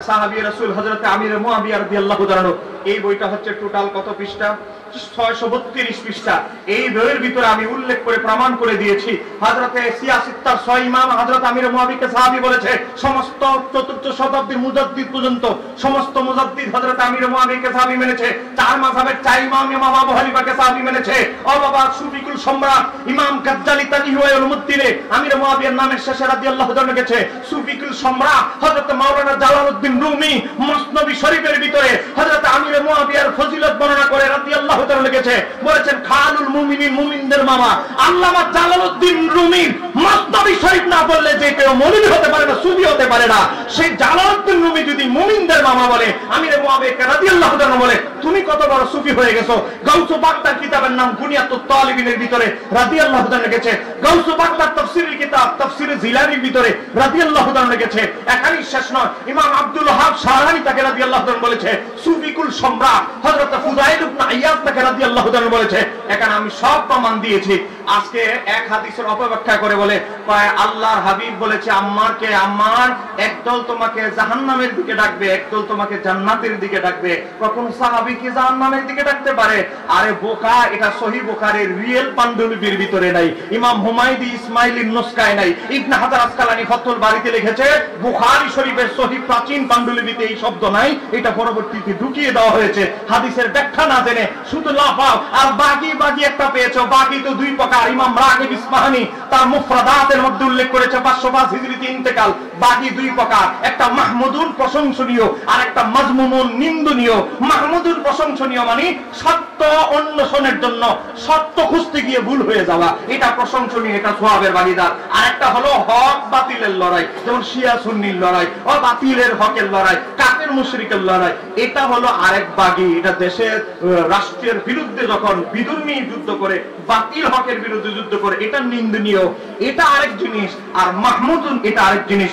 সাহাবী রাসূল হযরত আমির মুয়াবিয়া রাদিয়াল্লাহু তাআলা। এই বইটা হচ্ছে টোটাল কত পৃষ্ঠা? 632 পৃষ্ঠা। এই বইয়ের ভিতরে আমি উল্লেখ করে প্রমাণ করে দিয়েছি হযরতে সিয়াসিত্তার 6 ইমাম হযরত আমির মুয়াবিয়াকে সাহাবী বলেছে। সমস্ত চতুর্থ শতাব্দীর মুজাদ্দিদ পর্যন্ত সমস্ত মুজাদ্দিদ হযরত আমির মুয়াবিয়াকে সাহাবী মেনেছে। চার মাযহাবের 4 ইমাম ইমাম আবু হানিফাকে সাহাবী মেনেছে। ও বাবা, সুফিকুল সম্রাট ইমাম গাজ্জালি তানিহুল মুদ্দিনে আমির মুয়াবিয়ার নামের শেষে রাদিয়াল্লাহু তাআলা লিখেছে সুফিকুল সম্রাট হযরত মাওলানা জালালউদ্দিন রুমি মসনবী শরীফের ভিতরে হযরত আমির মুয়াবিয়ার ফজিলত বর্ণনা করে রাদিয়াল্লাহু তাআলা লিখেছে, বলেছেন খালুল মুমিনিন, মুমিনদের মামা। আল্লামা জালালউদ্দিন রুমির মসনবী শরীফ না বললে যে কেউ মুমিন হতে পারে না, সুফি হতে পারে না। সেই জালালউদ্দিন রুমি যদি মুমিনদের মামা বলে, আমির মুয়াবিয়াকে রাদিয়াল্লাহু তাআলা বলে, তুমি কত বড় সুফি হয়ে গেছো। গাউস বাগদাদ কিতাবের নাম গুনিয়াতুত তালিবিনের ভিতরে রাদিয়াল্লাহু তাআলা লিখেছে। গাউস বাগদাদ তাফসীরের কিতাব তাফসীরে জিলানীর ভিতরে রাদিয়াল্লাহু তাআলা লিখেছে। এখানেই শেষ নয়, ইমাম আব্দুল ওয়াহাব শাহরানী তাকে রাদিয়াল্লাহু তাআলা বলেছে সুফিকুল সম্রাট। হযরত ফুদাইল ইবনে আইয়াদ তাকে রাদিয়াল্লাহু তাআলা বলেছে। এখানে আমি সব প্রমাণ দিয়েছি। আজকে এক হাদিসের অপব্যাখ্যা করে বলে আল্লাহর হাবিব বলেছে আম্মারকে, আম্মার একদল তোমাকে জাহান্নামের দিকে ডাকবে, একদল তোমাকে জান্নাতের দিকে ডাকবে। কখন সাহাবী কি জাহান্নামের দিকে ডাকতে পারে? আরে বোকা, এটা সহিহ বুখারীর রিয়েল পান্ডুলিপির ভিতরে নাই, ইমাম হুমায়দি ইসমাইলির নুসখায় নাই। ইবনে হাজার আসকালানী ফাতহুল বারীতে লিখেছে বুখারী শরীফের সহিহ প্রাচীন পান্ডুলিপিতে এই শব্দ নাই, এটা পরবর্তীতে ঢুকিয়ে দেওয়া হয়েছে। হাদিসের ব্যাখ্যা না জেনে শুধু লাফাও আর বাকি একটা পেয়েছো। বাকি তো দুই প্রকার। ইমাম রাগিব ইসমাহানি তার মুফরাদাতের মধ্যে উল্লেখ করেছে 505 হিজরিতে ইন্তেকাল। বাকি দুই প্রকার, একটা মাহমুদুন প্রশংসনীয় আর একটা মাজমুমুন নিন্দনীয়। মাহমুদুন প্রশংসনীয় মানে সত্য অন্বেষণের জন্য সত্য খুঁজতে গিয়ে ভুল হয়ে যাওয়া, এটা প্রশংসনীয়, এটা সওয়াবের ভাগীদার। আর একটা হলো হক বাতিলের লড়াই, যেমন শিয়া সুন্নির লড়াই, ও বাতিলের হকের লড়াই, কাফের মুশরিকের লড়াই, এটা হলো আরেক বাগী। এটা দেশের রাষ্ট্রের বিরুদ্ধে যখন বিধর্মী যুদ্ধ করে, বাতিল হকের বিরুদ্ধে যুদ্ধ করে, এটা নিন্দনীয়, এটা আরেক জিনিস। আর মাহমুদুন এটা আরেক জিনিস।